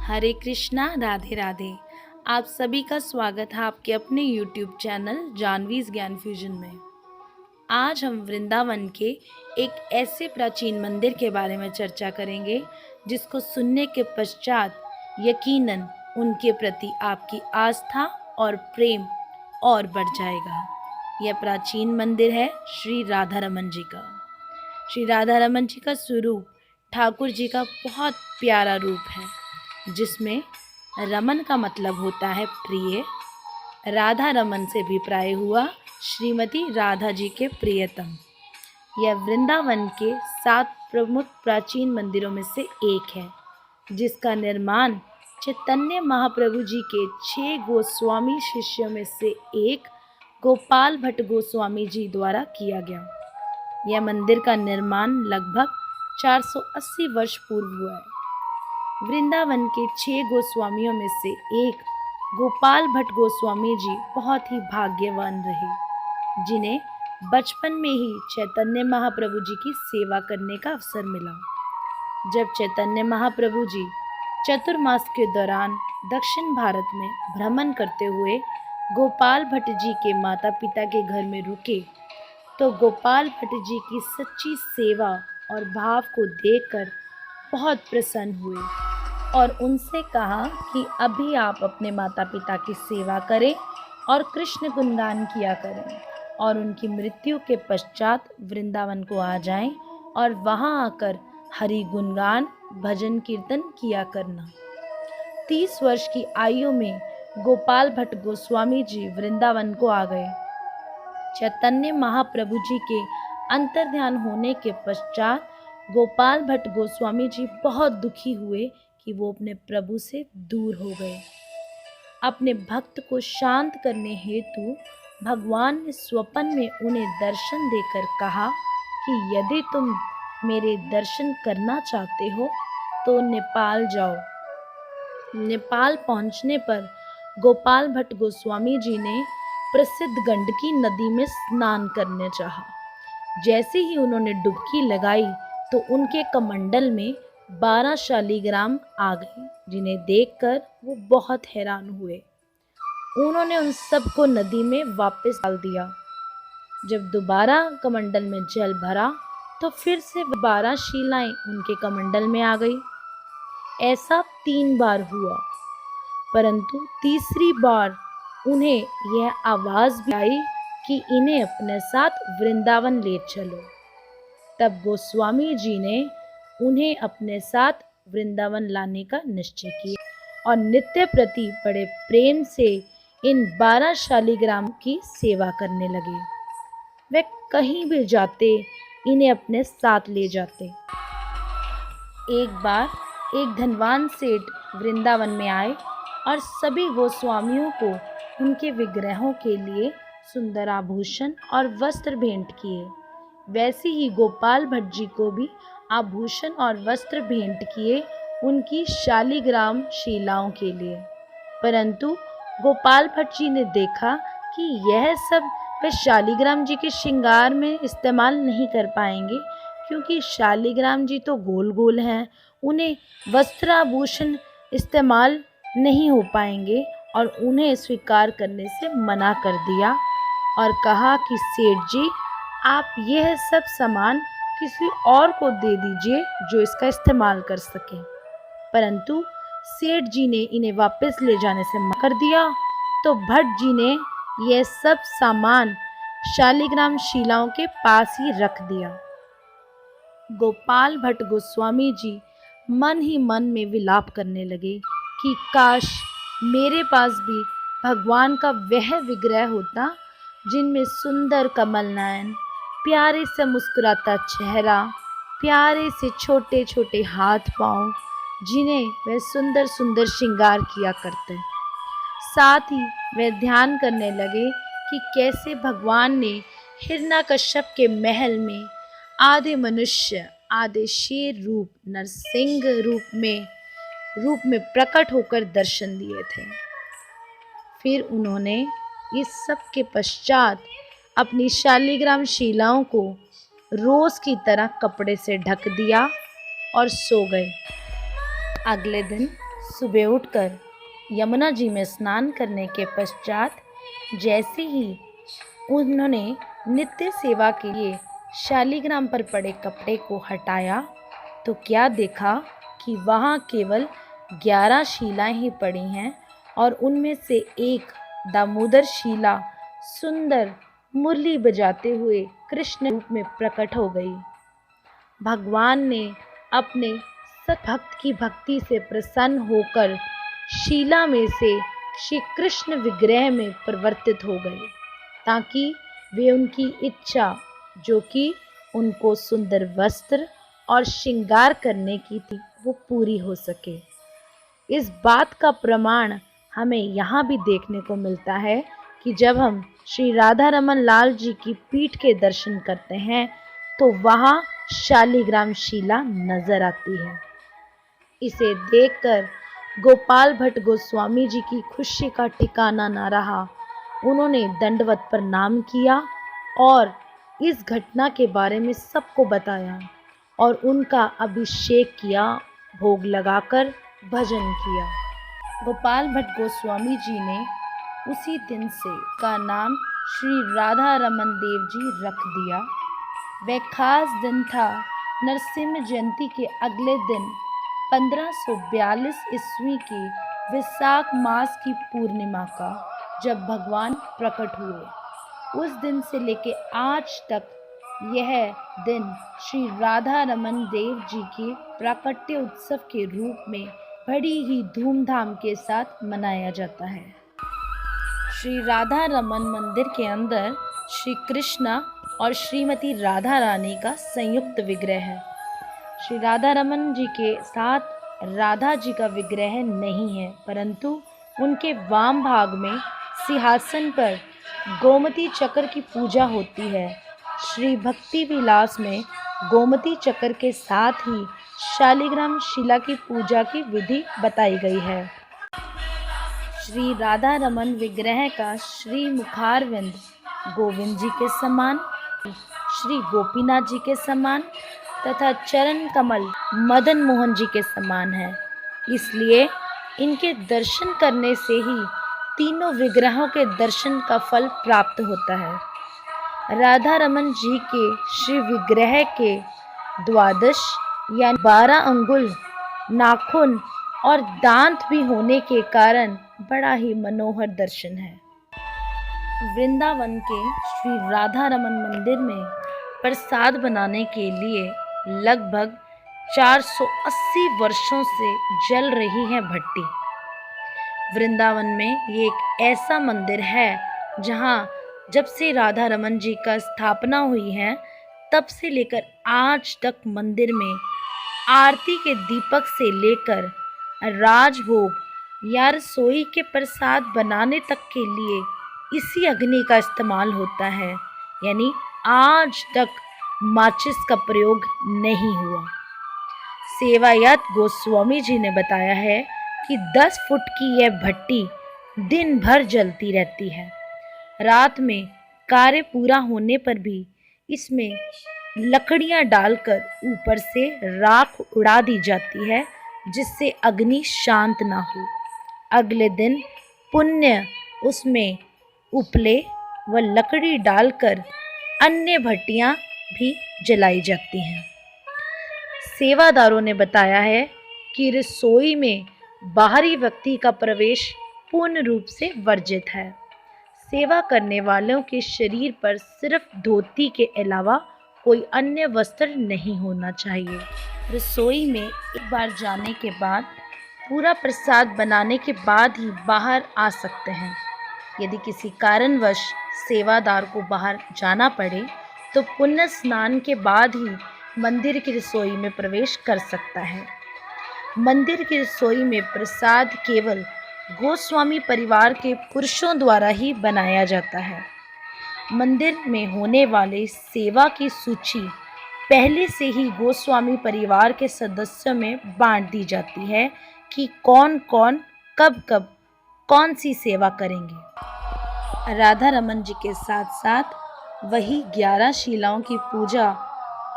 हरे कृष्णा, राधे राधे। आप सभी का स्वागत है आपके अपने YouTube चैनल जानवीज ज्ञान फ्यूजन में। आज हम वृंदावन के एक ऐसे प्राचीन मंदिर के बारे में चर्चा करेंगे जिसको सुनने के पश्चात यकीनन उनके प्रति आपकी आस्था और प्रेम और बढ़ जाएगा। यह प्राचीन मंदिर है श्री राधा रमन जी का। श्री राधा रमन जी का स्वरूप ठाकुर जी का बहुत प्यारा रूप है, जिसमें रमन का मतलब होता है प्रिय। राधा रमन से अभिप्राय हुआ श्रीमती राधा जी के प्रियतम। यह वृंदावन के 7 प्रमुख प्राचीन मंदिरों में से एक है, जिसका निर्माण चैतन्य महाप्रभु जी के 6 गोस्वामी शिष्यों में से एक गोपाल भट्ट गोस्वामी जी द्वारा किया गया। यह मंदिर का निर्माण लगभग 480 वर्ष पूर्व हुआ है। वृंदावन के 6 गोस्वामियों में से एक गोपाल भट्ट गोस्वामी जी बहुत ही भाग्यवान रहे, जिन्हें बचपन में ही चैतन्य महाप्रभु जी की सेवा करने का अवसर मिला। जब चैतन्य महाप्रभु जी चतुर्मास के दौरान दक्षिण भारत में भ्रमण करते हुए गोपाल भट्ट जी के माता पिता के घर में रुके, तो गोपाल भट्ट जी की सच्ची सेवा और भाव को देखकर बहुत प्रसन्न हुए और उनसे कहा कि अभी आप अपने माता पिता की सेवा करें और कृष्ण गुणगान किया करें, और उनकी मृत्यु के पश्चात वृंदावन को आ जाएं और वहां आकर हरि गुणगान भजन कीर्तन किया करना। 30 वर्ष की आयु में गोपाल भट्ट गोस्वामी जी वृंदावन को आ गए। चैतन्य महाप्रभु जी के अंतर्ध्यान होने के पश्चात गोपाल भट्ट गोस्वामी जी बहुत दुखी हुए कि वो अपने प्रभु से दूर हो गए। अपने भक्त को शांत करने हेतु भगवान ने स्वप्न में उन्हें दर्शन देकर कहा कि यदि तुम मेरे दर्शन करना चाहते हो तो नेपाल जाओ। नेपाल पहुंचने पर गोपाल भट्ट गोस्वामी जी ने प्रसिद्ध गंडकी नदी में स्नान करने चाहा। जैसे ही उन्होंने डुबकी लगाई तो उनके कमंडल में 12 शालिग्राम आ गए, जिन्हें देखकर वो बहुत हैरान हुए। उन्होंने उन सबको नदी में वापस डाल दिया। जब दोबारा कमंडल में जल भरा तो फिर से 12 शिलाएं उनके कमंडल में आ गई। ऐसा 3 बार हुआ, परंतु तीसरी बार उन्हें यह आवाज भी आई कि इन्हें अपने साथ वृंदावन ले चलो। तब गोस्वामी जी ने उन्हें अपने साथ वृंदावन लाने का निश्चय किया और नित्य प्रति बड़े प्रेम से इन 12 शालिग्राम की सेवा करने लगे। वे कहीं भी जाते इन्हें अपने साथ ले जाते। एक बार एक धनवान सेठ वृंदावन में आए और सभी गोस्वामियों को उनके विग्रहों के लिए सुंदर आभूषण और वस्त्र भेंट किए। वैसे ही गोपाल भट्ट जी को भी आभूषण और वस्त्र भेंट किए उनकी शालिग्राम शिलाओं के लिए। परंतु गोपाल भट्ट जी ने देखा कि यह सब वे शालिग्राम जी के श्रृंगार में इस्तेमाल नहीं कर पाएंगे, क्योंकि शालिग्राम जी तो गोल गोल हैं, उन्हें वस्त्र आभूषण इस्तेमाल नहीं हो पाएंगे, और उन्हें स्वीकार करने से मना कर दिया और कहा कि सेठ जी, आप यह सब सामान किसी और को दे दीजिए जो इसका इस्तेमाल कर सके। परंतु सेठ जी ने इन्हें वापस ले जाने से मना कर दिया, तो भट्ट जी ने यह सब सामान शालिग्राम शिलाओं के पास ही रख दिया। गोपाल भट्ट गोस्वामी जी मन ही मन में विलाप करने लगे कि काश मेरे पास भी भगवान का वह विग्रह होता जिनमें सुंदर कमल नयन, प्यारे से मुस्कुराता चेहरा, प्यारे से छोटे छोटे हाथ पांव, जिन्हें वह सुंदर सुंदर श्रृंगार किया करते। साथ ही वे ध्यान करने लगे कि कैसे भगवान ने हिरण्यकश्यप के महल में आधे मनुष्य आधे शेर रूप नरसिंह रूप में प्रकट होकर दर्शन दिए थे। फिर उन्होंने इस सब के पश्चात अपनी शालिग्राम शिलाओं को रोज की तरह कपड़े से ढक दिया और सो गए। अगले दिन सुबह उठकर यमुना जी में स्नान करने के पश्चात जैसे ही उन्होंने नित्य सेवा के लिए शालिग्राम पर पड़े कपड़े को हटाया तो क्या देखा कि वहाँ केवल 11 शिलाएं ही पड़ी हैं और उनमें से एक दामोदर शिला सुंदर मुरली बजाते हुए कृष्ण रूप में प्रकट हो गई। भगवान ने अपने सतभक्त की भक्ति से प्रसन्न होकर शिला में से श्री कृष्ण विग्रह में परिवर्तित हो गए ताकि वे उनकी इच्छा, जो कि उनको सुंदर वस्त्र और श्रृंगार करने की थी, वो पूरी हो सके। इस बात का प्रमाण हमें यहाँ भी देखने को मिलता है कि जब हम श्री राधा रमन लाल जी की पीठ के दर्शन करते हैं तो वहाँ शालिग्राम शिला नजर आती है। इसे देखकर गोपाल भट्ट गोस्वामी जी की खुशी का ठिकाना न रहा। उन्होंने दंडवत प्रणाम किया और इस घटना के बारे में सबको बताया और उनका अभिषेक किया, भोग लगाकर भजन किया। गोपाल भट्ट गोस्वामी जी ने उसी दिन से का नाम श्री राधा रमन देव जी रख दिया। वह खास दिन था नरसिम्हा जयंती के अगले दिन 1542 ईस्वी की विशाख मास की पूर्णिमा का, जब भगवान प्रकट हुए। उस दिन से लेके आज तक यह दिन श्री राधा रमन देव जी के प्राकट्य उत्सव के रूप में बड़ी ही धूमधाम के साथ मनाया जाता है। श्री राधा रमन मंदिर के अंदर श्री कृष्णा और श्रीमती राधा रानी का संयुक्त विग्रह है। श्री राधा रमन जी के साथ राधा जी का विग्रह नहीं है, परंतु उनके वाम भाग में सिंहासन पर गोमती चक्र की पूजा होती है। श्री भक्ति विलास में गोमती चक्र के साथ ही शालिग्राम शिला की पूजा की विधि बताई गई है। श्री राधा रमन विग्रह का श्री मुखारविंद गोविंद जी के समान, श्री गोपीनाथ जी के समान तथा चरण कमल मदन मोहन जी के समान है। इसलिए इनके दर्शन करने से ही तीनों विग्रहों के दर्शन का फल प्राप्त होता है। राधा रमन जी के श्री विग्रह के 12 या 12 अंगुल नाखून और दांत भी होने के कारण बड़ा ही मनोहर दर्शन है। वृंदावन के श्री राधा रमन मंदिर में प्रसाद बनाने के लिए लगभग 480 वर्षों से जल रही है भट्टी। वृंदावन में ये एक ऐसा मंदिर है जहाँ जब से राधा रमन जी का स्थापना हुई है तब से लेकर आज तक मंदिर में आरती के दीपक से लेकर राजभोग या रसोई के प्रसाद बनाने तक के लिए इसी अग्नि का इस्तेमाल होता है। यानी आज तक माचिस का प्रयोग नहीं हुआ। सेवायत गोस्वामी जी ने बताया है कि 10 फुट की यह भट्टी दिन भर जलती रहती है। रात में कार्य पूरा होने पर भी इसमें लकड़ियां डालकर ऊपर से राख उड़ा दी जाती है जिससे अग्नि शांत ना हो। अगले दिन पुण्य उसमें उपले व लकड़ी डालकर अन्य भट्टियां भी जलाई जाती हैं। सेवादारों ने बताया है कि रसोई में बाहरी व्यक्ति का प्रवेश पूर्ण रूप से वर्जित है। सेवा करने वालों के शरीर पर सिर्फ धोती के अलावा कोई अन्य वस्त्र नहीं होना चाहिए। रसोई में एक बार जाने के बाद पूरा प्रसाद बनाने के बाद ही बाहर आ सकते हैं। यदि किसी कारणवश सेवादार को बाहर जाना पड़े तो पुण्य स्नान के बाद ही मंदिर की रसोई में प्रवेश कर सकता है। मंदिर की रसोई में प्रसाद केवल गोस्वामी परिवार के पुरुषों द्वारा ही बनाया जाता है। मंदिर में होने वाले सेवा की सूची पहले से ही गोस्वामी परिवार के सदस्यों में बांट दी जाती है कि कौन कौन कब कब कौन सी सेवा करेंगे। राधा रमन जी के साथ साथ वही 11 शिलाओं की पूजा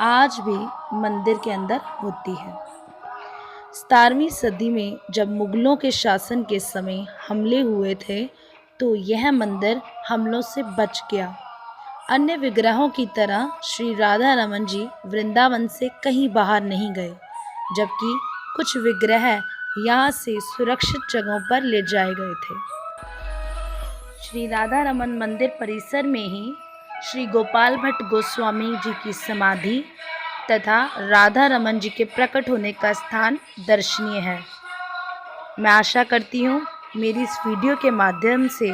आज भी मंदिर के अंदर होती है। 17वीं सदी में जब मुगलों के शासन के समय हमले हुए थे तो यह मंदिर हमलों से बच गया। अन्य विग्रहों की तरह श्री राधा रमन जी वृंदावन से कहीं बाहर नहीं गए, जबकि कुछ विग्रह यहाँ से सुरक्षित जगहों पर ले जाए गए थे। श्री राधा रमन मंदिर परिसर में ही श्री गोपाल भट्ट गोस्वामी जी की समाधि तथा राधा रमन जी के प्रकट होने का स्थान दर्शनीय है। मैं आशा करती हूँ मेरी इस वीडियो के माध्यम से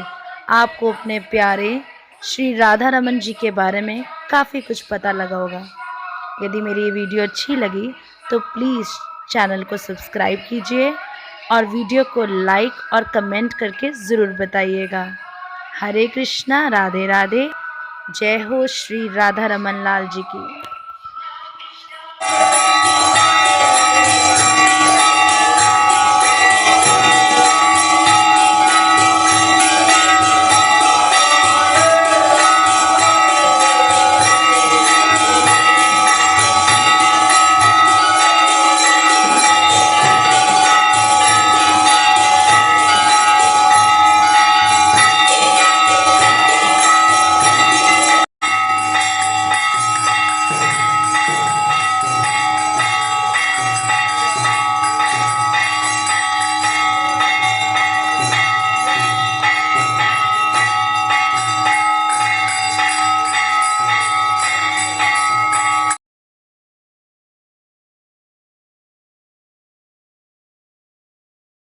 आपको अपने प्यारे श्री राधा रमन जी के बारे में काफ़ी कुछ पता लगा होगा। यदि मेरी ये वीडियो अच्छी लगी तो प्लीज़ चैनल को सब्सक्राइब कीजिए और वीडियो को लाइक और कमेंट करके ज़रूर बताइएगा। हरे कृष्णा, राधे राधे। जय हो श्री राधा रमन लाल जी की।